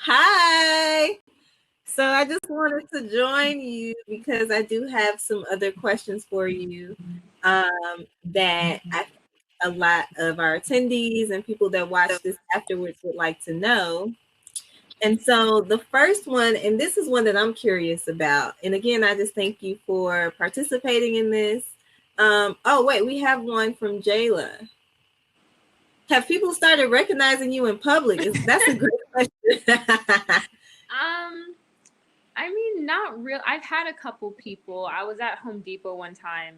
Hi. So I just wanted to join you because I do have some other questions for you that I think a lot of our attendees and people that watch this afterwards would like to know. And so the first one, and this is one that I'm curious about. And again, I just thank you for participating in this. Oh, wait, we have one from Jayla. Have people started recognizing you in public? That's a great question. I mean, not real. I've had a couple people. I was at Home Depot one time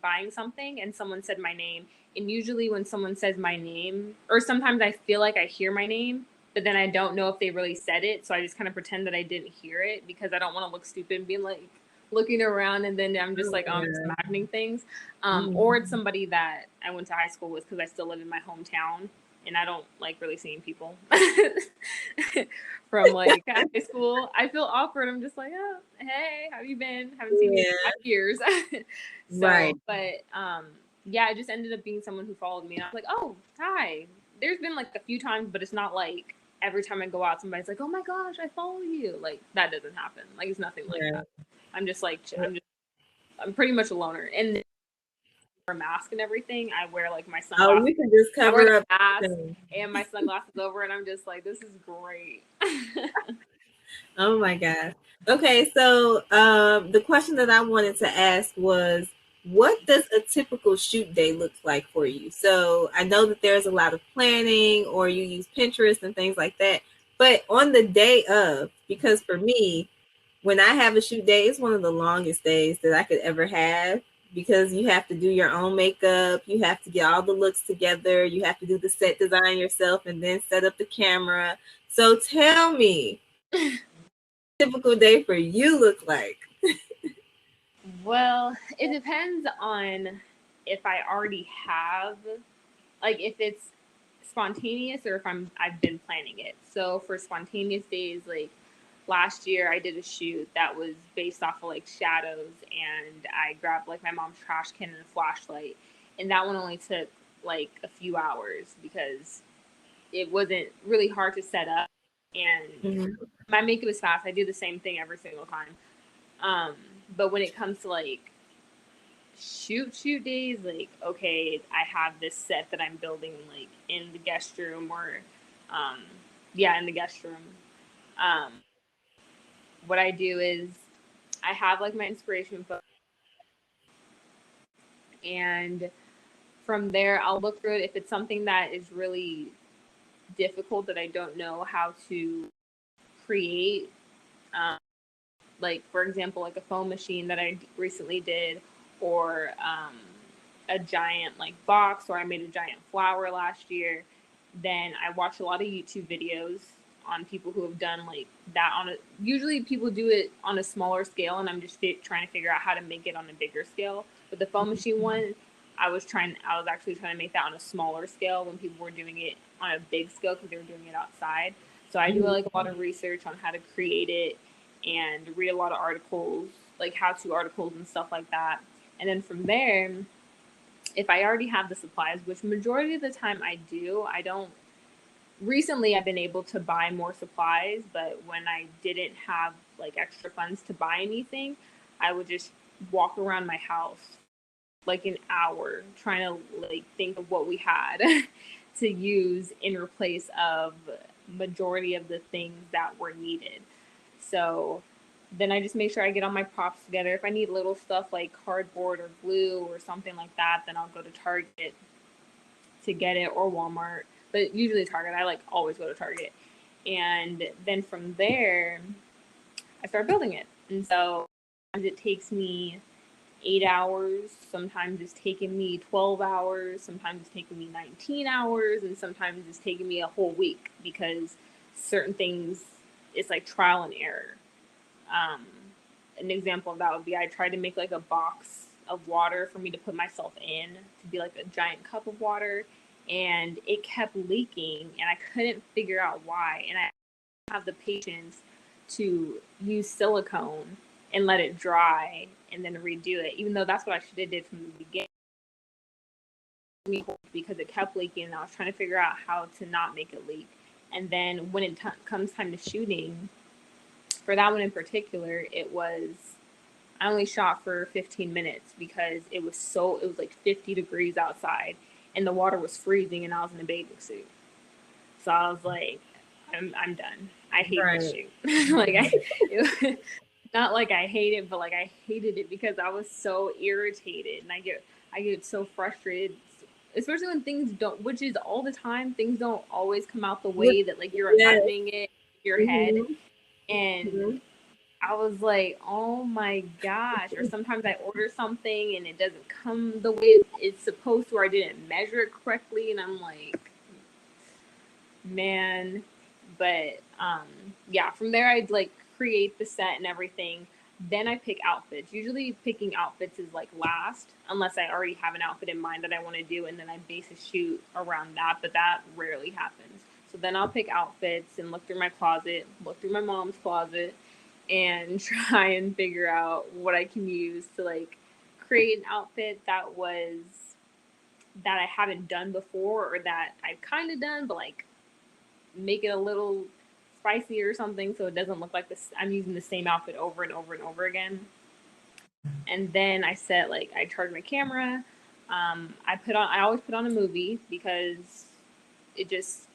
buying something and someone said my name. And usually when someone says my name, or sometimes I feel like I hear my name, but then I don't know if they really said it. So I just kind of pretend that I didn't hear it because I don't want to look stupid and being like looking around and then I'm just like, oh, I'm just imagining things. Or it's somebody that I went to high school with because I still live in my hometown and I don't like really seeing people from like high school. I feel awkward. I'm just like, oh, hey, how you been? Haven't seen you in 5 years. So, Right. but yeah, it just ended up being someone who followed me. And I was like, oh, hi. There's been like a few times, but it's not like every time I go out, somebody's like, oh my gosh, I follow you. Like that doesn't happen. Like it's nothing like that. I'm just like, I'm pretty much a loner. And a mask and everything, I wear like my sunglasses. Oh, you can just cover up mask and my sunglasses over, and I'm just like, this is great. Oh my gosh. Okay, so the question that I wanted to ask was, what does a typical shoot day look like for you? So I know that there's a lot of planning, or you use Pinterest and things like that. But on the day of, because for me, when I have a shoot day, it's one of the longest days that I could ever have because you have to do your own makeup, you have to get all the looks together, you have to do the set design yourself and then set up the camera. So tell me, typical day for you look like? Well, it depends on if I already have, like if it's spontaneous or if I've been planning it. So for spontaneous days, like last year I did a shoot that was based off of like shadows, and I grabbed like my mom's trash can and a flashlight, and that one only took like a few hours because it wasn't really hard to set up, and my makeup is fast. I do the same thing every single time. But when it comes to like shoot days, like okay, I have this set that I'm building like in the guest room or in the guest room. What I do is I have like my inspiration book, and from there I'll look through it. If it's something that is really difficult that I don't know how to create, like for example, like a foam machine that I recently did, or a giant like box, or I made a giant flower last year, then I watch a lot of YouTube videos on people who have done like that on a, usually people do it on a smaller scale, and I'm just trying to figure out how to make it on a bigger scale. But the foam machine one, I was actually trying to make that on a smaller scale when people were doing it on a big scale because they were doing it outside. So I do like a lot of research on how to create it and read a lot of articles, like how-to articles and stuff like that. And then from there, if I already have the supplies, which majority of the time I do, I don't. Recently, I've been able to buy more supplies, but when I didn't have like extra funds to buy anything, I would just walk around my house like an hour trying to like think of what we had to use in replace of majority of the things that were needed. So then I just make sure I get all my props together. If I need little stuff like cardboard or glue or something like that, then I'll go to Target to get it, or Walmart. But usually Target. I like always go to Target. And then from there, I start building it. And so sometimes it takes me 8 hours. Sometimes it's taking me 12 hours. Sometimes it's taking me 19 hours. And sometimes it's taking me a whole week because certain things, it's like trial and error. An example of that would be I tried to make like a box of water for me to put myself in to be like a giant cup of water, and it kept leaking and I couldn't figure out why. And I have the patience to use silicone and let it dry and then redo it, even though that's what I should have did from the beginning, because it kept leaking and I was trying to figure out how to not make it leak. And then when it comes time to shooting, for that one in particular, I only shot for 15 minutes because it was like 50 degrees outside and the water was freezing and I was in a bathing suit. So I was like, I'm done. I hate this Right. shoot. Like it, not like I hate it, but like I hated it because I was so irritated and I get so frustrated, especially when things don't, which is all the time, things don't always come out the With, way that like you're yes. imagining it in your head. Mm-hmm. And Mm-hmm. I was like, oh my gosh. Or sometimes I order something and it doesn't come the way it's supposed to, or I didn't measure it correctly. And I'm like, man. But yeah, from there I'd like create the set and everything. Then I pick outfits. Usually picking outfits is like last, unless I already have an outfit in mind that I want to do, and then I base a shoot around that. But that rarely happens. So then I'll pick outfits and look through my closet, look through my mom's closet, and try and figure out what I can use to like create an outfit that I haven't done before or that I've kind of done, but like make it a little spicy or something so it doesn't look like this I'm using the same outfit over and over and over again. And then I charge my camera. I always put on a movie because it just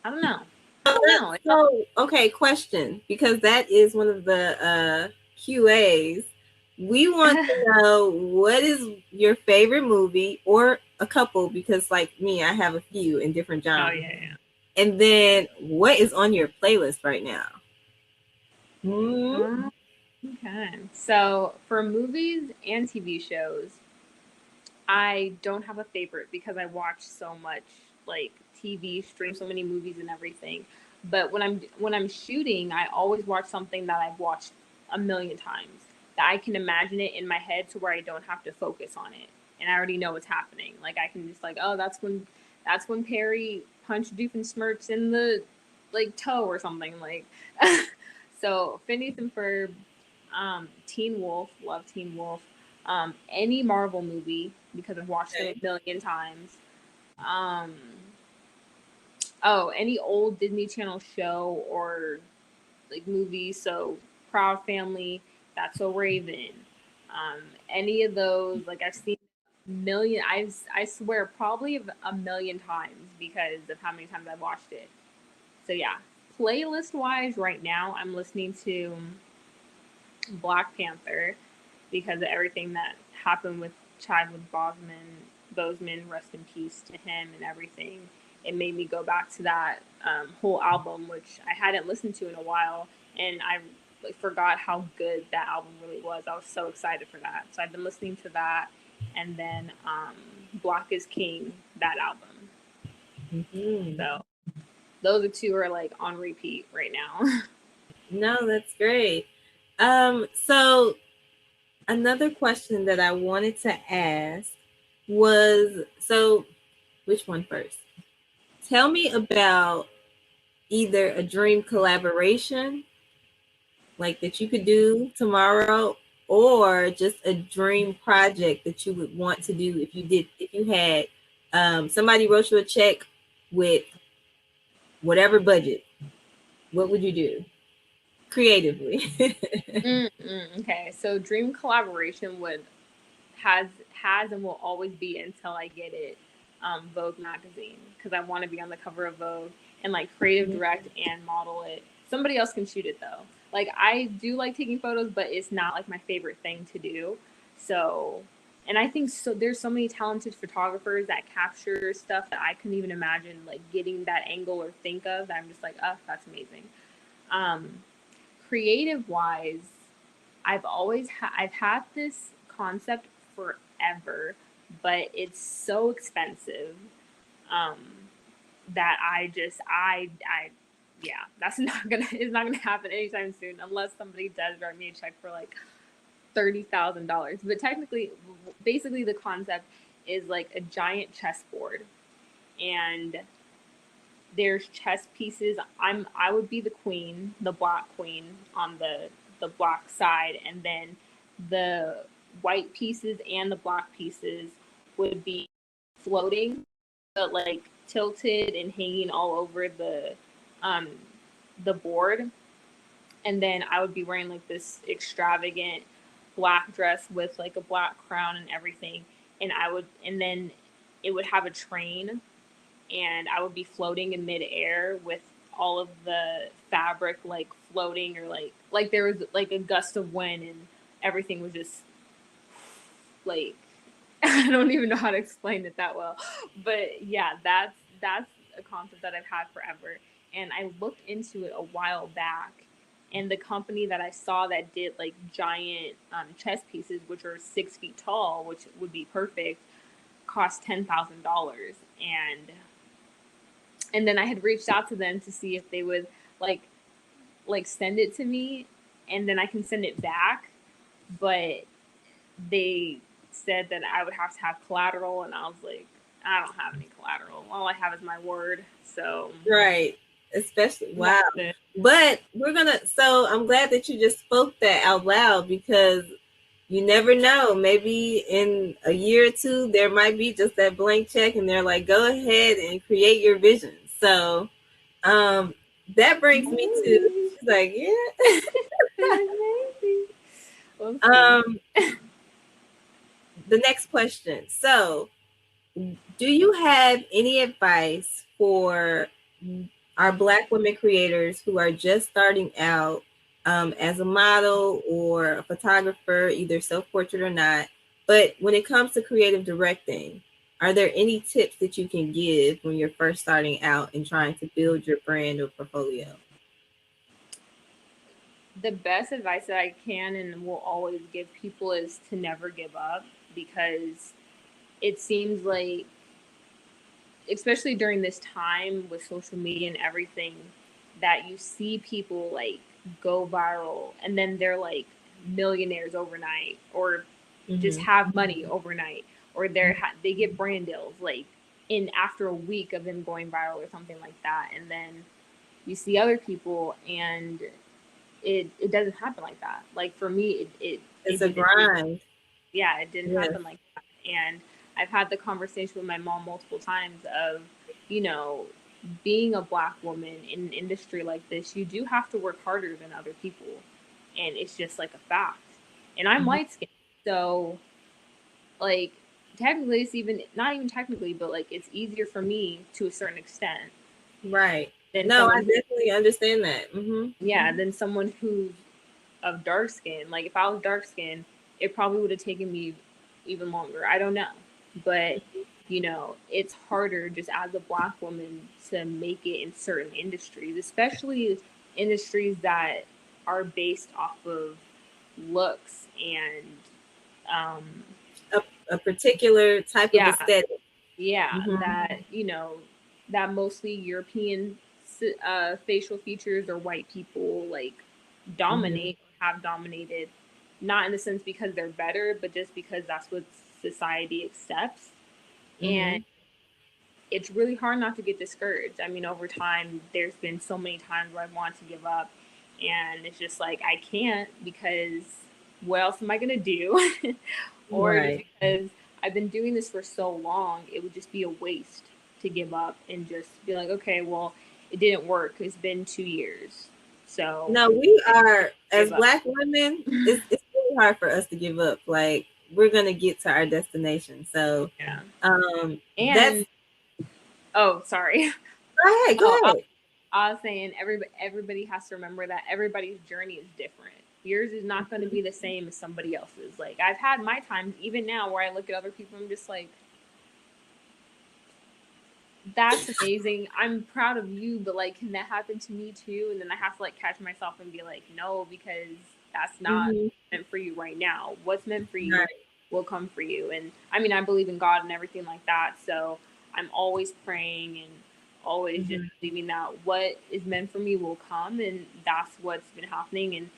I don't know. I don't know. It's So, okay, question, because that is one of the QAs. We want all, to know what is your favorite movie or a couple, because like me, I have a few in different oh genres. yeah, And then what is on your playlist right now? Hmm. yeah. Okay. So for movies and TV shows, I don't have a favorite because I watch so much like TV, stream so many movies and everything. But when I'm shooting, I always watch something that I've watched a million times that I can imagine it in my head to where I don't have to focus on it and I already know what's happening. Like I can just like, oh, that's when Perry punched Doofenshmirtz in the like toe or something like. So Phineas and Ferb, Teen Wolf, love Teen Wolf, any Marvel movie because I've watched them a Okay. million times. Um, oh, any old Disney Channel show or like movie. So Proud Family, That's So Raven. Any of those, like I've seen I swear probably a million times because of how many times I've watched it. So yeah, playlist wise, right now I'm listening to Black Panther because of everything that happened with Chadwick Boseman, rest in peace to him and everything. It made me go back to that whole album, which I hadn't listened to in a while, and I like, forgot how good that album really was. I was so excited for that, so I've been listening to that, and then Black is King, that album. Hmm. So those are two are like on repeat right now. No, that's great. So another question that I wanted to ask was, so which one first? Tell me about either a dream collaboration like that you could do tomorrow, or just a dream project that you would want to do if you had somebody wrote you a check with whatever budget. What would you do creatively? Okay, so dream collaboration would has and will always be until I get it. Vogue magazine because I want to be on the cover of Vogue and like creative direct and model it. Somebody else can shoot it though. Like I do like taking photos, but it's not like my favorite thing to do. So, and I think so. There's so many talented photographers that capture stuff that I couldn't even imagine like getting that angle or think of. That I'm just like, oh, that's amazing. Um, Creative wise, I've had this concept forever, but it's so expensive um, that I yeah, that's not gonna it's not gonna happen anytime soon unless somebody does write me a check for like $30,000. But technically, basically, the concept is like a giant chessboard, and there's chess pieces. I would be the queen, the black queen on the black side, and then the white pieces and the black pieces would be floating, but like tilted and hanging all over um, the board, and then I would be wearing like this extravagant black dress with like a black crown and everything, and then it would have a train, and I would be floating in midair with all of the fabric like floating, or like there was like a gust of wind, and everything was just like I don't even know how to explain it that well, but yeah, that's a concept that I've had forever, and I looked into it a while back, and the company that I saw that did like giant chess pieces, which are 6 feet tall, which would be perfect, cost $10,000, and then I had reached out to them to see if they would like send it to me, and then I can send it back, but they said that I would have to have collateral, and I was like, I don't have any collateral. All I have is my word. So Right. Especially, wow. that's it. But so I'm glad that you just spoke that out loud, because you never know. Maybe in a year or two, there might be just that blank check and they're like, go ahead and create your vision. So um, that brings me to, Maybe. she's like, yeah. Maybe. We'll see. um, the next question. So, do you have any advice for our Black women creators who are just starting out as a model or a photographer, either self-portrait or not? But when it comes to creative directing, are there any tips that you can give when you're first starting out and trying to build your brand or portfolio? The best advice that I can and will always give people is to never give up, because it seems like, especially during this time with social media and everything, that you see people like go viral, and then they're like millionaires overnight, or just Mm-hmm. have money overnight, or they get brand deals like in after a week of them going viral or something like that. And then you see other people, and it doesn't happen like that. Like for me, It's it a didn't. grind. Yeah, it didn't Yes. happen like that. And I've had the conversation with my mom multiple times of, you know, being a black woman in an industry like this, you do have to work harder than other people. And it's just like a fact. And I'm Mm-hmm. light skinned. So like technically it's even not even technically, but like it's easier for me to a certain extent Right. than No, I someone who, definitely understand that. Mm-hmm. yeah, than someone who's of dark skin. Like if I was dark skinned, it probably would have taken me even longer. I don't know. But it's harder just as a black woman to make it in certain industries, especially industries that are based off of looks and um A particular type of yeah, aesthetic. yeah, Mm-hmm. that mostly European facial features or white people like Mm-hmm. dominate or have dominated, not in the sense because they're better, but just because that's what society accepts. And Mm-hmm. it's really hard not to get discouraged. I mean, over time, there's been so many times where I want to give up, and it's just like I can't, because what else am I gonna do? Or just Right. because I've been doing this for so long, it would just be a waste to give up and just be like, okay, well, it didn't work. It's been 2 years, so No, we are, as give up. Black women, it's really hard for us to give up. Like, we're gonna get to our destination. So Yeah, that's, and oh, sorry. go ahead, Oh, go ahead. I was saying everybody has to remember that everybody's journey is different. Yours is not going to be the same as somebody else's. Like I've had my times, even now, where I look at other people, I'm just like, that's amazing. I'm proud of you, but like, can that happen to me too? And then I have to like catch myself and be like, no, because that's not Mm-hmm. meant for you right now. What's meant for you Right. will come for you. And I mean, I believe in God and everything like that. So I'm always praying and always just Mm-hmm. believing that what is meant for me will come, and that's what's been happening. And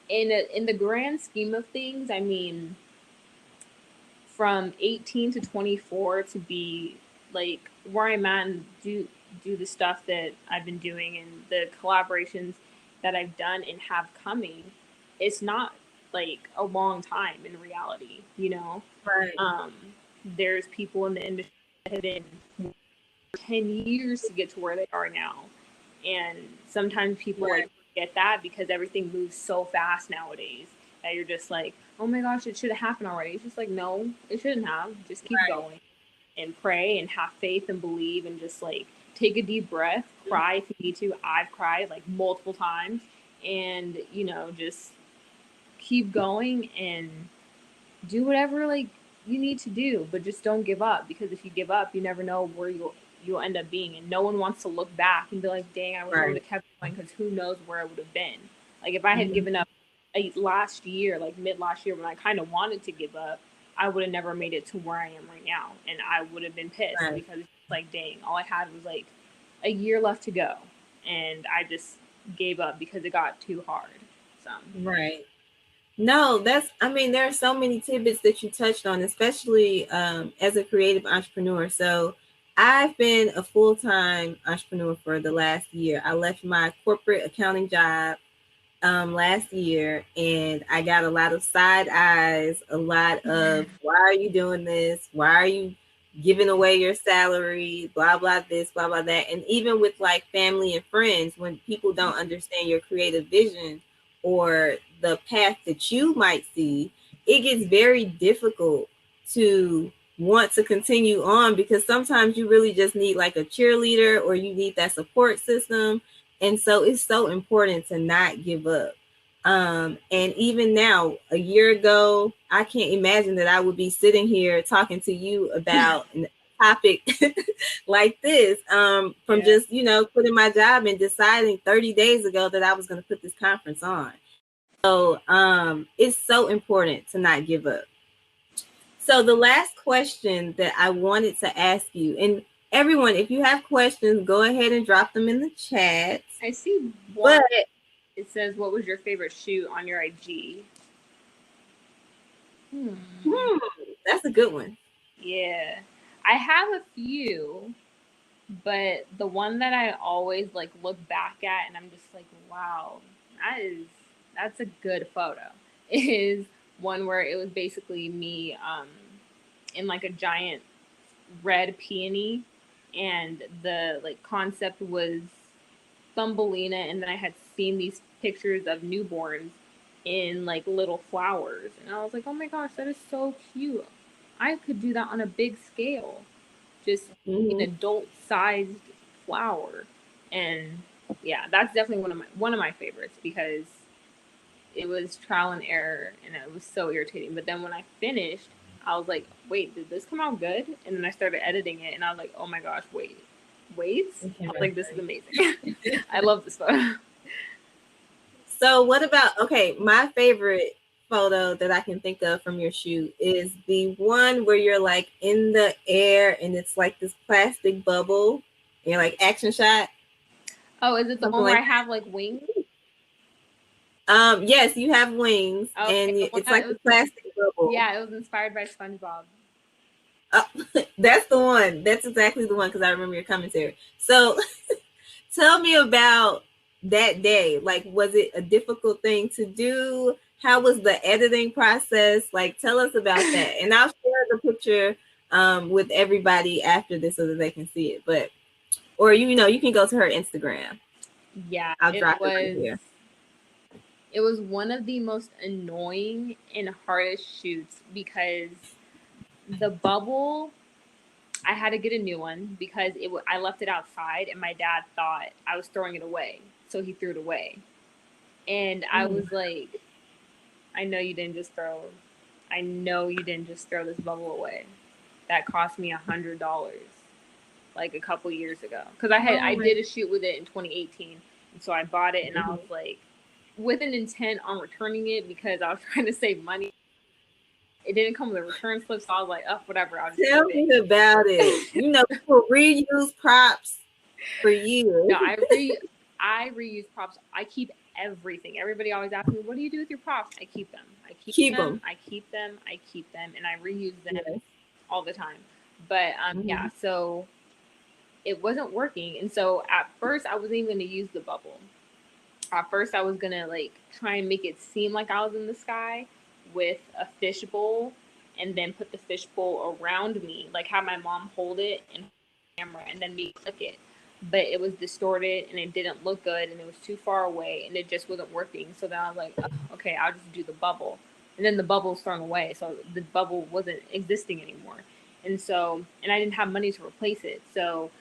in the grand scheme of things, I mean, from 18 to 24 to be like where I'm at and do the stuff that I've been doing and the collaborations that I've done and have coming, it's not like a long time in reality. Right. Um, there's people in the industry that have been 10 years to get to where they are now. And sometimes people Right. like forget that because everything moves so fast nowadays that you're just like, oh my gosh, it should have happened already. It's just like, no, it shouldn't have. Just keep Right. going and pray and have faith and believe and just like take a deep breath, cry if you need to. I've cried like multiple times, and just keep going and do whatever like you need to do, but just don't give up, because if you give up, you never know where you'll end up being, and no one wants to look back and be like, dang, I wish I would Right. have kept going, because who knows where I would have been. Like if I had Mhm. given up last year, like mid last year when I kind of wanted to give up, I would have never made it to where I am right now, and I would have been pissed Right. because it's like, dang, all I had was like a year left to go, and I just gave up because it got too hard. So Right. No, I mean, there are so many tidbits that you touched on, especially as a creative entrepreneur. So I've been a full-time entrepreneur for the last year. I left my corporate accounting job last year, and I got a lot of side eyes, a lot of why are you doing this? Why are you giving away your salary? Blah blah this, blah blah that. And even with like family and friends, when people don't understand your creative vision or the path that you might see, it gets very difficult to want to continue on, because sometimes you really just need like a cheerleader, or you need that support system. And so it's so important to not give up. And even now, a year ago, I can't imagine that I would be sitting here talking to you about a topic like this, from yeah. just, quitting my job and deciding 30 days ago that I was going to put this conference on. So it's so important to not give up. So the last question that I wanted to ask you, and everyone, if you have questions, go ahead and drop them in the chat. I see one. But It says, "What was your favorite shoot on your IG?" hmm, that's a good one. Yeah, I have a few, but the one that I always like look back at and I'm just like, wow, that's a good photo. Is one where it was basically me in like a giant red peony, and the like concept was Thumbelina, and then I had seen these pictures of newborns in like little flowers, and I was like, oh my gosh, that is so cute. I could do that on a big scale, just an Mm-hmm. adult sized flower. And yeah, that's definitely one of my favorites, because it was trial and error and it was so irritating. But then when I finished, I was like, wait, did this come out good? And then I started editing it and I was like, oh my gosh, wait. I was like, this is amazing. I love this photo. So what about, okay, my favorite photo that I can think of from your shoot is the one where you're like in the air and it's like this plastic bubble. You're like action shot, Oh, is it the something one where like I have like wings? that. Yes, you have wings Okay, and the one it's that like it the was. plastic bubble. Yeah, it was inspired by SpongeBob. Uh, that's the one. That's exactly the one, because I remember your commentary. So tell me about that day. Like, was it a difficult thing to do? How was the editing process? Like, tell us about that. And I'll share the picture with everybody after this so that they can see it. But, or, you can go to her Instagram. Yeah, I'll it drop it right was. here. It was one of the most annoying and hardest shoots, because the bubble, I had to get a new one because I left it outside and my dad thought I was throwing it away, so he threw it away. And I Mm. was like, I know you didn't just throw, I know you didn't just throw this bubble away. That cost me $100, like a couple years ago, because I Oh my did a shoot with it in 2018, and so I bought it and I God. was like, with an intent on returning it because I was trying to save money. It didn't come with a return slip, so I was like, oh, whatever, I'll just Tell keep it. me about it. People reuse props for years. No, I reuse props. I keep everything. Everybody always asks me, "What do you do with your props?" I keep them. I keep Keep them. them. I keep them. I keep them, and I reuse them Yes. all the time. But Mm-hmm. yeah, so it wasn't working, and so at first I wasn't even going to use the bubble. At first I was gonna like try and make it seem like I was in the sky with a fishbowl, and then put the fishbowl around me, like have my mom hold it and hold the camera, and then me click it. but it was distorted and it didn't look good and it was too far away and it just wasn't working. So then I was like, oh, okay, I'll just do the bubble. And then the bubble was thrown away. So the bubble wasn't existing anymore. And I didn't have money to replace it. So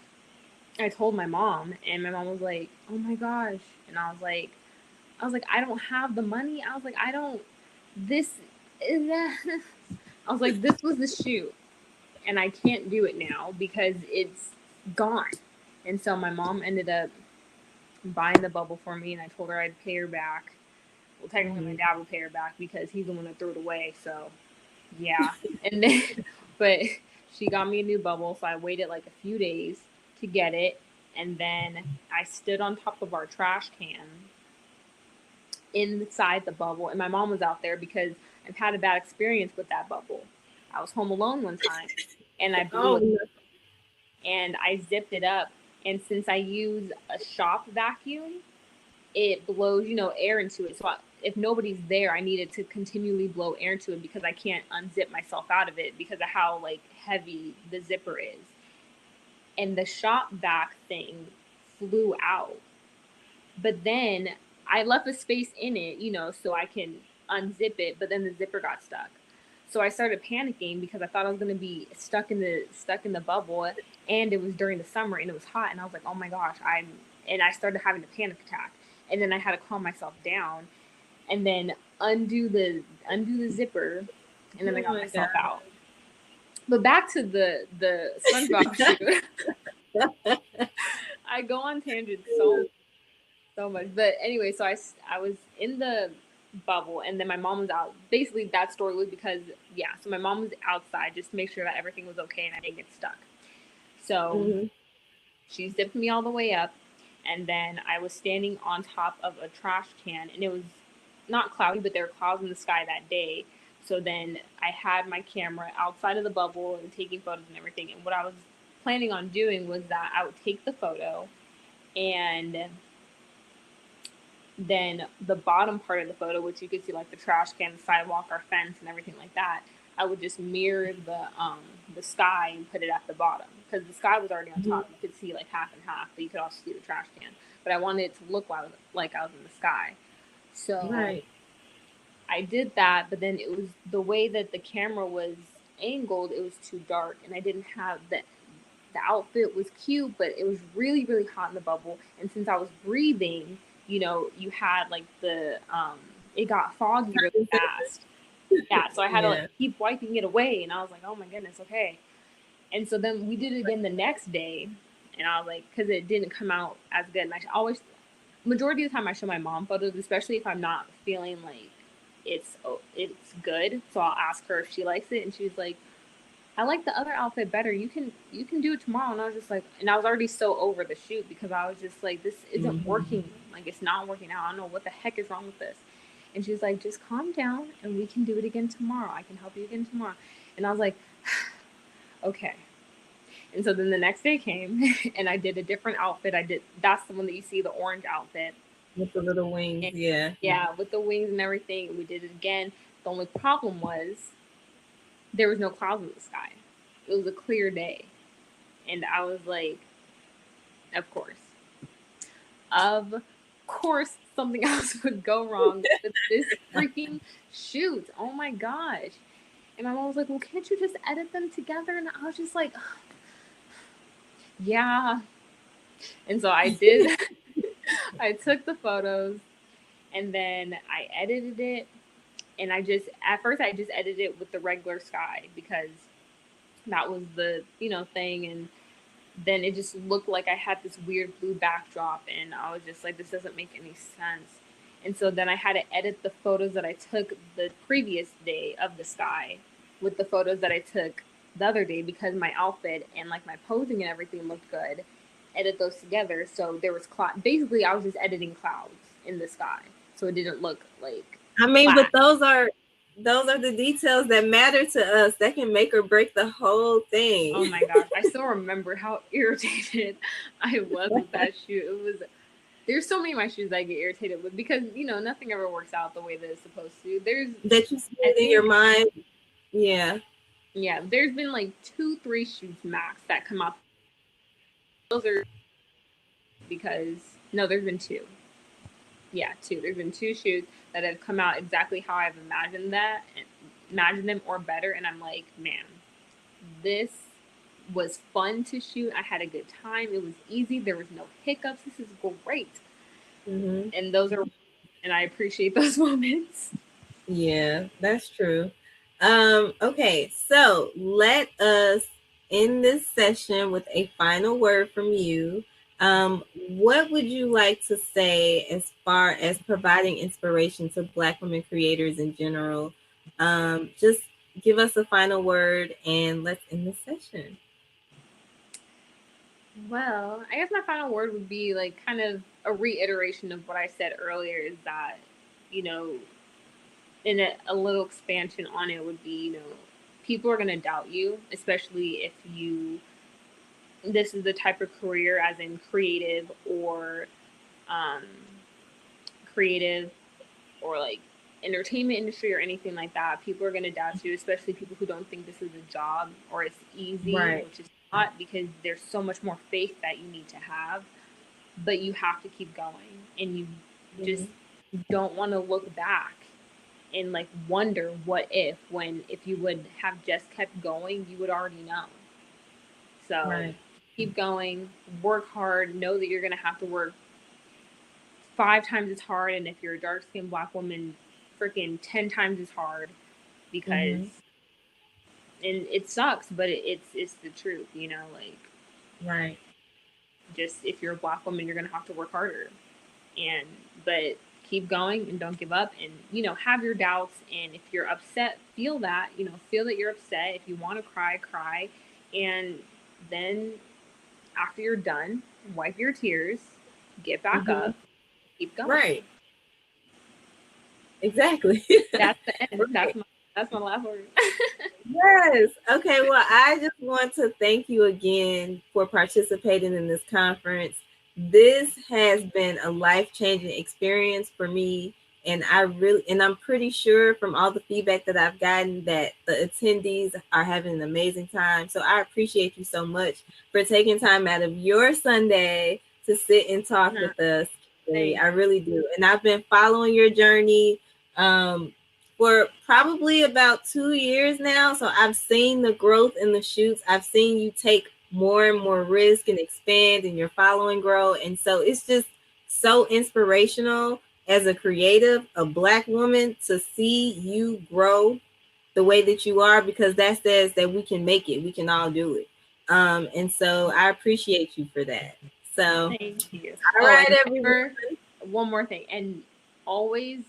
I told my mom, and my mom was like, oh my gosh. And I was like, I don't have the money. I was like, I don't, this is that. I was like, this was the shoot and I can't do it now because it's gone. And so my mom ended up buying the bubble for me, and I told her I'd pay her back. Well, technically, my dad will pay her back because he's the one that threw it away. So, yeah. And then, but she got me a new bubble, so I waited like a few days to get it. And then I stood on top of our trash can inside the bubble, and my mom was out there because I've had a bad experience with that bubble. I was home alone one time, and I blew Oh it, no. and I zipped it up. And since I use a shop vacuum, it blows, air into it. So if nobody's there, I needed to continually blow air into it because I can't unzip myself out of it because of how like heavy the zipper is. And the shop vac thing flew out. But then I left a space in it, so I can unzip it, but then the zipper got stuck. So I started panicking because I thought I was gonna be stuck in the bubble, and it was during the summer and it was hot, and I was like, oh my gosh, and I started having a panic attack, and then I had to calm myself down, and then undo the zipper, and then I Oh got my myself out. But back to the SpongeBob shoot. I go on tangents so much. But anyway, so I was in the bubble, and then my mom was out. Basically, that story was because, yeah, so my mom was outside just to make sure that everything was okay and I didn't get stuck. So God. she zipped me all the way up, and then I was standing on top of a trash can, and it was not cloudy, but there were clouds in the sky that day. So then I had my camera outside of the bubble and taking photos and everything. And what I was planning on doing was that I would take the photo, and then the bottom part of the photo, which you could see like the trash can, the sidewalk, our fence, and everything like that, I would just mirror the sky and put it at the bottom because the sky was already on top. You could see like half and half, but you could also see the trash can. But I wanted it to look like I was in the sky. So Right. I did that, but then it was the way that the camera was angled, it was too dark, and I didn't have the outfit was cute, but it was really, really hot in the bubble. And since I was breathing, you had like it got foggy really fast. Yeah, so I had to like Yeah. keep wiping it away, and I was like, oh my goodness, okay. And so then we did it again the next day, and I was like, because it didn't come out as good. And I always, majority of the time, I show my mom photos, especially if I'm not feeling like it's good. So I'll ask her if she likes it, and she's like, I like the other outfit better. You can do it tomorrow. And I was just like, and I was already so over the shoot because I was just like, this isn't working. Like it's not working out. I don't know what the heck is wrong with this. And she's like, just calm down and we can do it again tomorrow. I can help you again tomorrow. And I was like, okay. And so then the next day came and I did a different outfit. That's the one that you see, the orange outfit. With the little wings. And Yeah. yeah, with the wings and everything. We did it again. The only problem was there was no clouds in the sky. It was a clear day. And I was like, of course. Of course, something else would go wrong with this freaking shoot. Oh my gosh. And my mom was like, well, can't you just edit them together? And I was just like, yeah. And so I did. I took the photos and then I edited it. And at first, I just edited it with the regular sky because that was the, thing. And then it just looked like I had this weird blue backdrop, and I was just like, this doesn't make any sense. And so then I had to edit the photos that I took the previous day of the sky with the photos that I took the other day because my outfit and like my posing and everything looked good. Edit those together. So there was cloud. Basically, I was just editing clouds in the sky. So it didn't look like I mean, but flat. those are the details that matter to us that can make or break the whole Oh thing. my gosh. I still remember how irritated I was with that shoot. It was there's so many of my shoes I get irritated with because nothing ever works out the way that it's supposed to. That you see I it in your think mind. Yeah. there's been like 2-3 shoots max that come out. Those are because no, there's been two. Yeah, two. There's been two shoots that have come out exactly how I've imagined them or better, and I'm like, man, this was fun to shoot. I had a good time. It was easy. There was no hiccups. This is great. Mm-hmm. And those are, and I appreciate those moments. Yeah, that's true. Okay, so let us end this session with a final word from you. What would you like to say as far as providing inspiration to Black women creators in general? Just give us a final word and let's end the session. Well, I guess my final word would be like kind of a reiteration of what I said earlier is that, you know, in a little expansion on it would be, people are going to doubt you, especially if this is the type of career as in um, creative or like entertainment industry or anything like that. People are going to doubt you, especially people who don't think this is a job or it's easy, Right. which is not, because there's so much more faith that you need to have, but you have to keep going, and you just Mhm. don't want to look back and like wonder what if you would have just kept going, you would already know. So Right. keep going, work hard, know that you're going to have to work 5 times as hard, and if you're a dark skinned Black woman, freaking 10 times as hard, because Mm-hmm. and it sucks, but it's the truth, like, Right. just if you're a Black woman, you're going to have to work harder, and but keep going and don't give up, and have your doubts, and if you're upset, feel that you're upset. If you want to cry, and then after you're done, wipe your tears, get back Mm-hmm. up, keep going. Right. Exactly. That's the end. Right. That's my last word. Yes. Okay. Well, I just want to thank you again for participating in this conference. This has been a life-changing experience for me. And I'm pretty sure from all the feedback that I've gotten that the attendees are having an amazing time. So I appreciate you so much for taking time out of your Sunday to sit and talk with us. Kimberly. Thank I really do. And I've been following your journey. For probably about 2 years now. So I've seen the growth in the shoots. I've seen you take more and more risk and expand and your following grow. And so it's just so inspirational as a creative, a Black woman, to see you grow the way that you are, because that says that we can make it. We can all do it. And so I appreciate you for that. So, thank you. all Oh, right, and everyone. never, one more thing, and always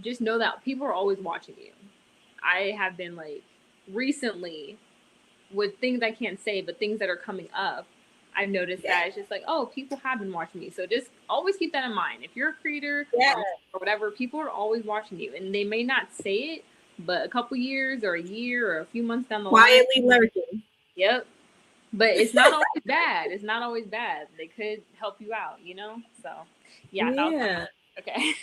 just know that people are always watching you. I have been like recently with things I can't say, but things that are coming up, I've noticed Yeah. that it's just like, oh, people have been watching me. So just always keep that in mind. If you're a creator Yeah. or whatever, people are always watching you, and they may not say it, but a couple years or a year or a few months down the line, Quietly lurking. yep. But it's not always bad. It's not always bad. They could help you out. So, yeah, that was Yeah. okay.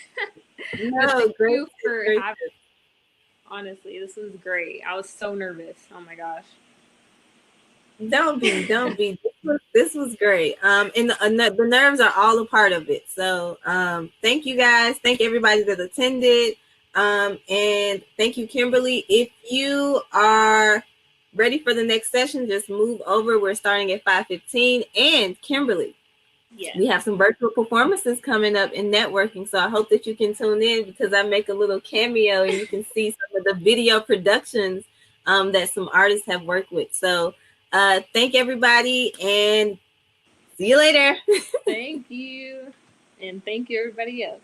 But No, thank great, you for great. having. Honestly, this was great. I was so nervous. Oh my gosh. Don't be. This was great. And the nerves are all a part of it. So, thank you guys. Thank everybody that attended. And thank you, Kimberly. If you are ready for the next session, just move over. We're starting at 5:15. And Kimberly, Yes. we have some virtual performances coming up in networking. So I hope that you can tune in, because I make a little cameo and you can see some of the video productions that some artists have worked with. So thank everybody and see you later. Thank you. And thank you, everybody else.